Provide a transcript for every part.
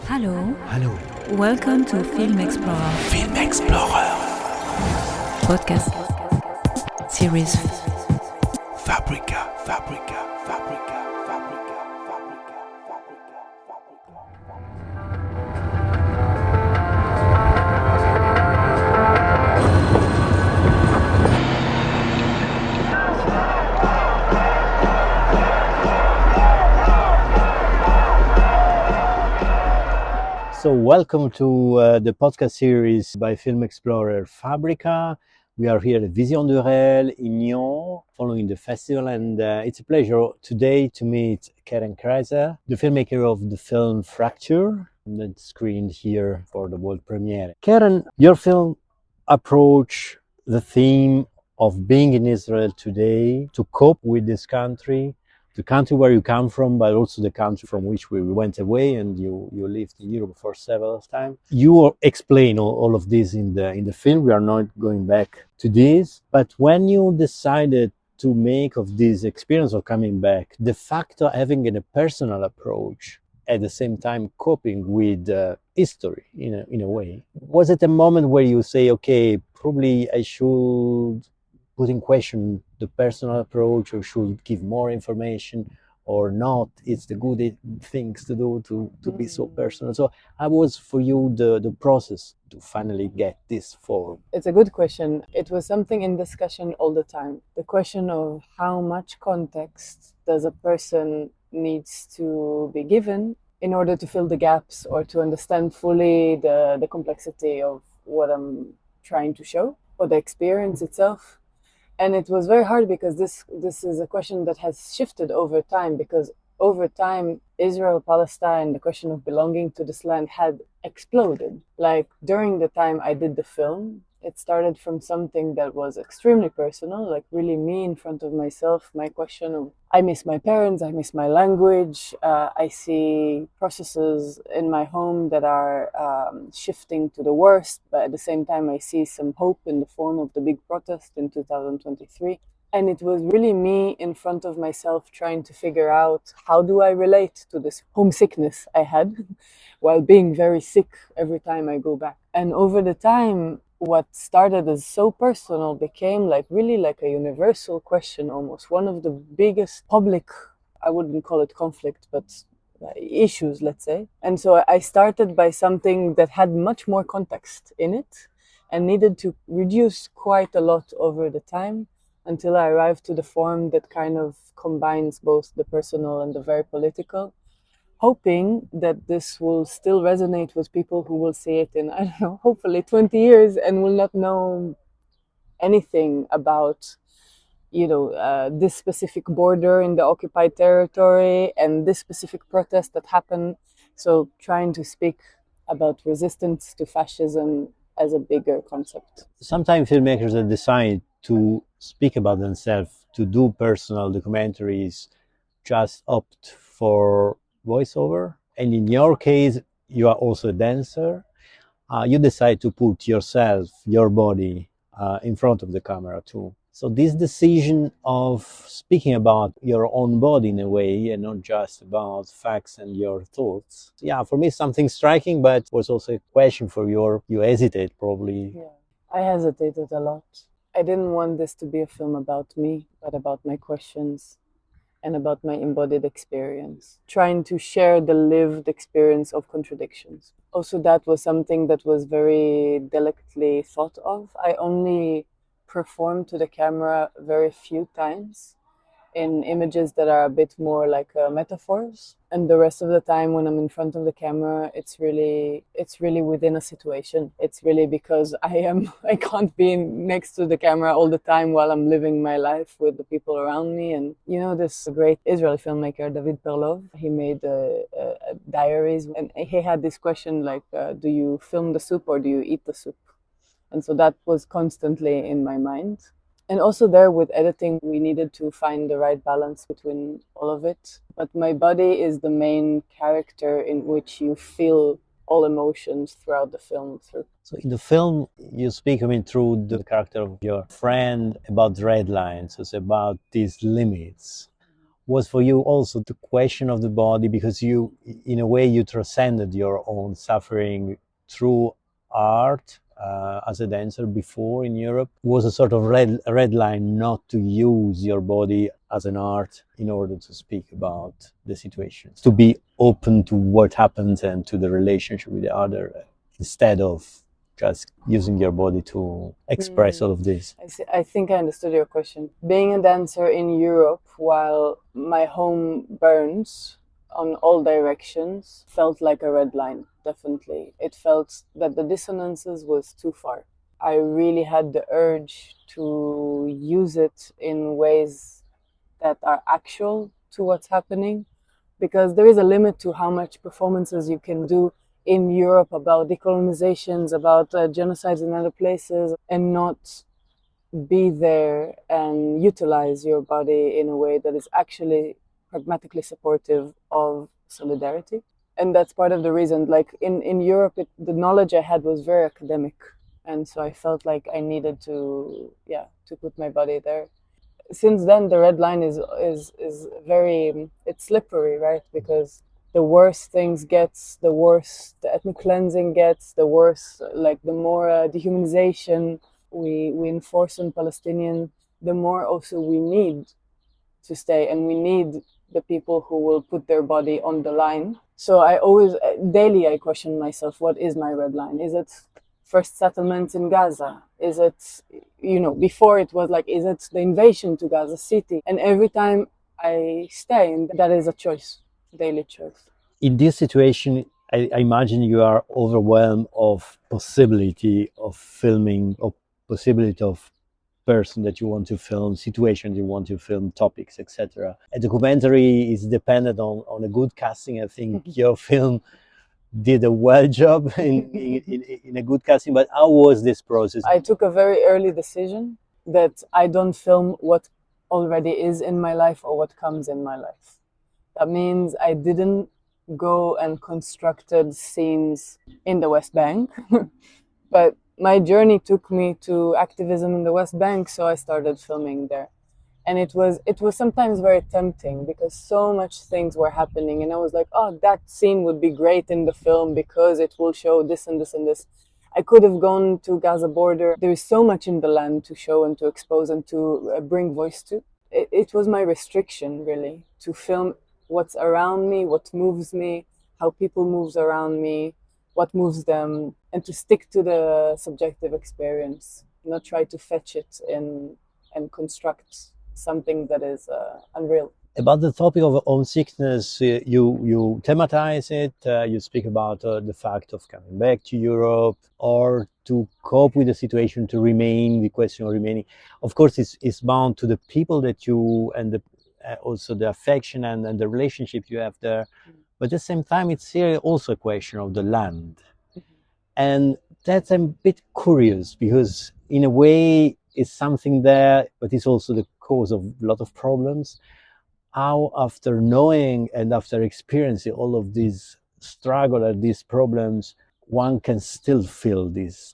Hallo. Hallo. Welcome to Filmexplorer. Filmexplorer. Podcast. Series. Fabrica. So welcome to the podcast series by Filmexplorer Fabrica. We are here at Visions du Réel Nyon, following the festival, and it's a pleasure today to meet Keren Kraizer, the filmmaker of the film Fracture, that's screened here for the world premiere. Keren, your film approach the theme of being in Israel today to cope with this country, the country where you come from, but also the country from which we went away, and you lived in Europe for several times. You explain all of this in the film. We are not going back to this, but when you decided to make of this experience of coming back, the fact of having a personal approach at the same time coping with history in a way, was it a moment where you say, okay, probably I should put in question the personal approach, or should give more information, or not? It's the good things to do to be so personal. So how was for you the process to finally get this form? It's a good question. It was something in discussion all the time. The question of how much context does a person needs to be given in order to fill the gaps or to understand fully the complexity of what I'm trying to show, or the experience itself. And it was very hard because this is a question that has shifted over time, because over time, Israel-Palestine, the question of belonging to this land had exploded. Like during the time I did the film, it started from something that was extremely personal, like really me in front of myself, my question of, I miss my parents, I miss my language, I see processes in my home that are shifting to the worst, but at the same time I see some hope in the form of the big protest in 2023. And it was really me in front of myself trying to figure out, how do I relate to this homesickness I had while being very sick every time I go back. And over the time, what started as so personal became really like a universal question almost. One of the biggest public, I wouldn't call it conflict, but issues, let's say. And so I started by something that had much more context in it and needed to reduce quite a lot over the time, until I arrived to the form that kind of combines both the personal and the very political, hoping that this will still resonate with people who will see it in, I don't know, hopefully 20 years and will not know anything about, this specific border in the occupied territory and this specific protest that happened. So trying to speak about resistance to fascism as a bigger concept. Sometimes filmmakers that decide to speak about themselves, to do personal documentaries, just opt for voiceover. And in your case, you are also a dancer. You decide to put yourself, your body, in front of the camera too. So this decision of speaking about your own body in a way, and not just about facts and your thoughts, for me something striking, but was also a question for you hesitate probably. Yeah, I hesitated a lot. I didn't want this to be a film about me, but about my questions and about my embodied experience, trying to share the lived experience of contradictions. Also, that was something that was very delicately thought of. I only performed to the camera very few times in images that are a bit more like metaphors, and the rest of the time when I'm in front of the camera, it's really within a situation. It's really because I can't be next to the camera all the time while I'm living my life with the people around me. And this great Israeli filmmaker David Perlov, he made diaries, and he had this question like, do you film the soup or do you eat the soup? And so that was constantly in my mind. And also there with editing, we needed to find the right balance between all of it. But my body is the main character in which you feel all emotions throughout the film. So in the film, you speak, through the character of your friend about red lines. It's about these limits. was for you also the question of the body, because you, in a way, you transcended your own suffering through art as a dancer before in Europe. It was a sort of red line not to use your body as an art in order to speak about the situations, to be open to what happens and to the relationship with the other, instead of just using your body to express all of this. I think I understood your question. Being a dancer in Europe while my home burns on all directions felt like a red line, definitely. It felt that the dissonances was too far. I really had the urge to use it in ways that are actual to what's happening, because there is a limit to how much performances you can do in Europe about decolonizations, about genocides in other places, and not be there and utilize your body in a way that is actually pragmatically supportive of solidarity. And that's part of the reason, like in Europe, the knowledge I had was very academic. And so I felt like I needed to put my body there. Since then, the red line is very, it's slippery, right? Because the worse things gets, the worse the ethnic cleansing gets, the worse, like the more dehumanization we enforce on Palestinians, the more also we need to stay, and we need the people who will put their body on the line. So I always, daily, I question myself, what is my red line? Is it first settlements in Gaza? Is it, before it was like, is it the invasion to Gaza City? And every time I stay, and that is a choice, daily choice. In this situation, I imagine you are overwhelmed of possibility of filming, of possibility of person that you want to film, situations you want to film, topics, etc. A documentary is dependent on a good casting. I think your film did a well job in a good casting, but how was this process? I took a very early decision that I don't film what already is in my life or what comes in my life. That means I didn't go and constructed scenes in the West Bank, but my journey took me to activism in the West Bank, so I started filming there. And it was sometimes very tempting because so much things were happening, and I was like, oh, that scene would be great in the film because it will show this and this and this. I could have gone to Gaza border. There is so much in the land to show and to expose and to bring voice to. It was my restriction, really, to film what's around me, what moves me, how people moves around me, what moves them, and to stick to the subjective experience, not try to fetch it in and construct something that is unreal. About the topic of homesickness, you thematize it, you speak about the fact of coming back to Europe or to cope with the situation, to remain, the question of remaining. Of course, it's bound to the people that you, and also the affection and the relationship you have there. But at the same time, it's here also a question of the land. And that's a bit curious because in a way it's something there, but it's also the cause of a lot of problems. How after knowing and after experiencing all of these struggle and these problems, one can still feel this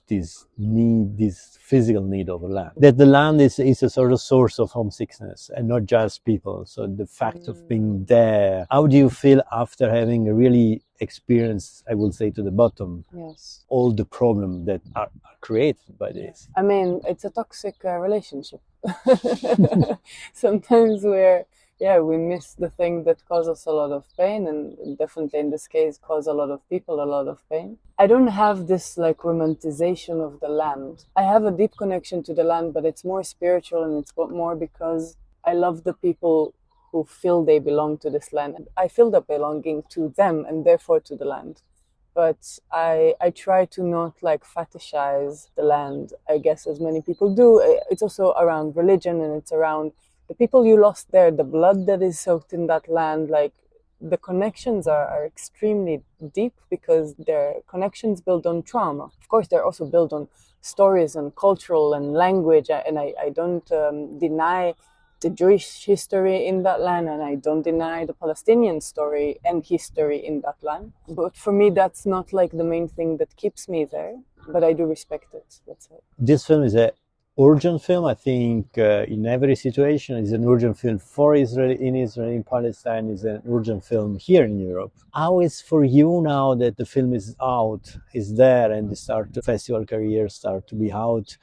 need, this physical need of land. That the land is a sort of source of homesickness and not just people. So the fact of being there, how do you feel after having really experienced, I will say to the bottom, yes, all the problems that are created by this? I mean, it's a toxic relationship. Sometimes we miss the thing that causes us a lot of pain, and definitely in this case cause a lot of people a lot of pain. I don't have this like romanticization of the land. I have a deep connection to the land, but it's more spiritual, and it's more because I love the people who feel they belong to this land. I feel the belonging to them and therefore to the land. But I try to not like fetishize the land, I guess, as many people do. It's also around religion, and it's around the people you lost there, the blood that is soaked in that land. Like the connections are extremely deep because they're connections built on trauma. Of course, they're also built on stories and cultural and language. And I don't deny the Jewish history in that land, and I don't deny the Palestinian story and history in that land. But for me, that's not like the main thing that keeps me there. But I do respect it. That's it. This film is a urgent film. I think in every situation is an urgent film for Israel, in Palestine, is an urgent film here in Europe. How is for you now that the film is out, is there, and the festival career start to be out?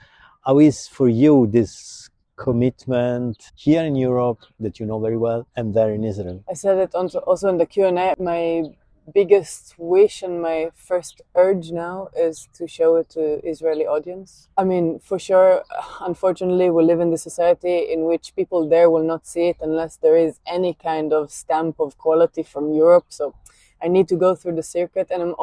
How is for you this commitment here in Europe that you know very well and there in Israel? I said it also in the Q&A. My biggest wish and my first urge now is to show it to Israeli audience. I mean, for sure, unfortunately, we live in the society in which people there will not see it unless there is any kind of stamp of quality from Europe. So I need to go through the circuit, and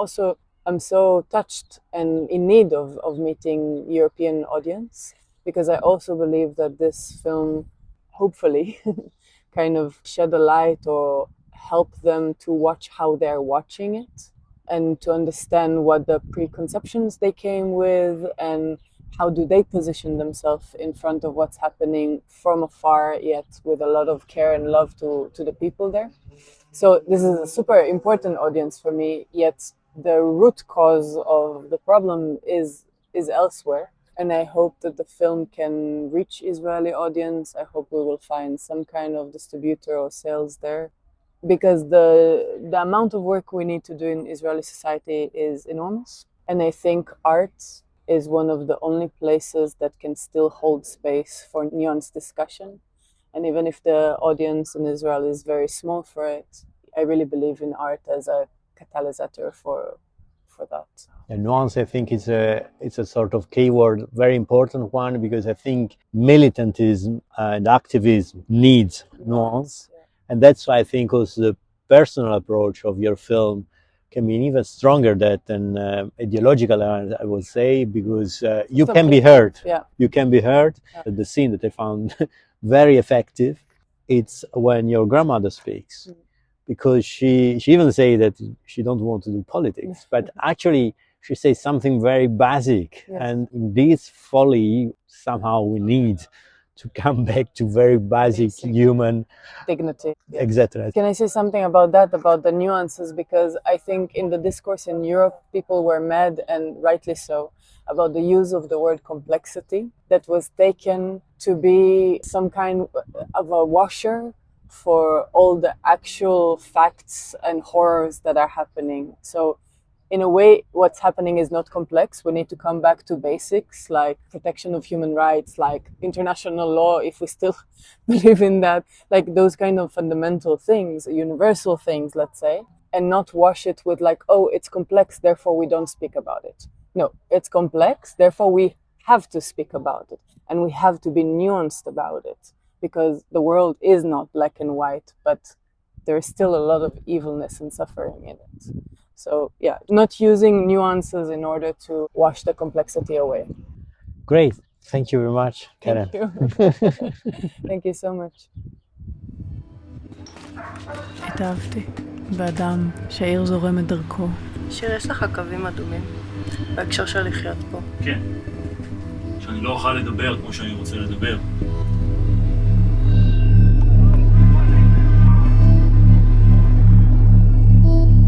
I'm so touched and in need of meeting European audience, because I also believe that this film, hopefully, kind of shed a light or help them to watch how they're watching it and to understand what the preconceptions they came with and how do they position themselves in front of what's happening from afar, yet with a lot of care and love to the people there. So this is a super important audience for me, yet the root cause of the problem is elsewhere. And I hope that the film can reach Israeli audience. I hope we will find some kind of distributor or sales there, because the amount of work we need to do in Israeli society is enormous. And I think art is one of the only places that can still hold space for nuanced discussion. And even if the audience in Israel is very small for it, I really believe in art as a catalyst for that. And nuance, I think, it's a sort of keyword, very important one, because I think militantism and activism needs nuance. Yeah. And that's why I think also the personal approach of your film can be even stronger than ideological, I would say, because you can be heard. Yeah. You can be heard. Yeah. The scene that I found very effective, it's when your grandmother speaks. Mm. Because she even say that she don't want to do politics, but actually she says something very basic. Yes. And in this folly, somehow we need to come back to very basic human dignity. Yes. Exactly. Can I say something about that, about the nuances? Because I think in the discourse in Europe, people were mad, and rightly so, about the use of the word complexity that was taken to be some kind of a washer for all the actual facts and horrors that are happening. So in a way, what's happening is not complex. We need to come back to basics like protection of human rights, like international law, if we still believe in that, like those kind of fundamental things, universal things, let's say, and not wash it with like, oh, it's complex, therefore we don't speak about it. No, it's complex, therefore we have to speak about it, and we have to be nuanced about it. Because the world is not black and white, but there is still a lot of evilness and suffering in it. So yeah, not using nuances in order to wash the complexity away. Great. Thank you very much, Keren. Thank you. Thank you so much. התאהבתי באדם שהעיר זורמת דרכו. שיר, יש לך קווים אדומים בהקשר של לחיות פה. כן. שאני לא אוכל לדבר כמו שאני רוצה לדבר.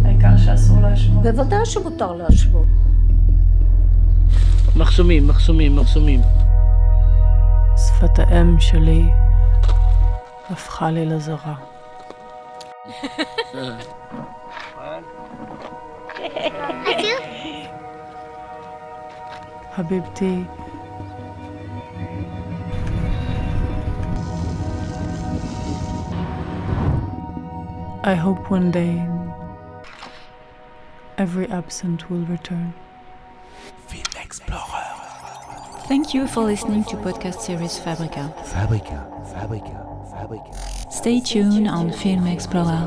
העיקר שאסור להשוות. בוודאי שמותר להשוות. מחסומים, מחסומים, מחסומים. שפת האם שלי הפכה לי לזרה. חביבתי, I hope one day every absent will return. Filmexplorer. Thank you for listening to podcast series Fabrica. Stay tuned on Filmexplorer.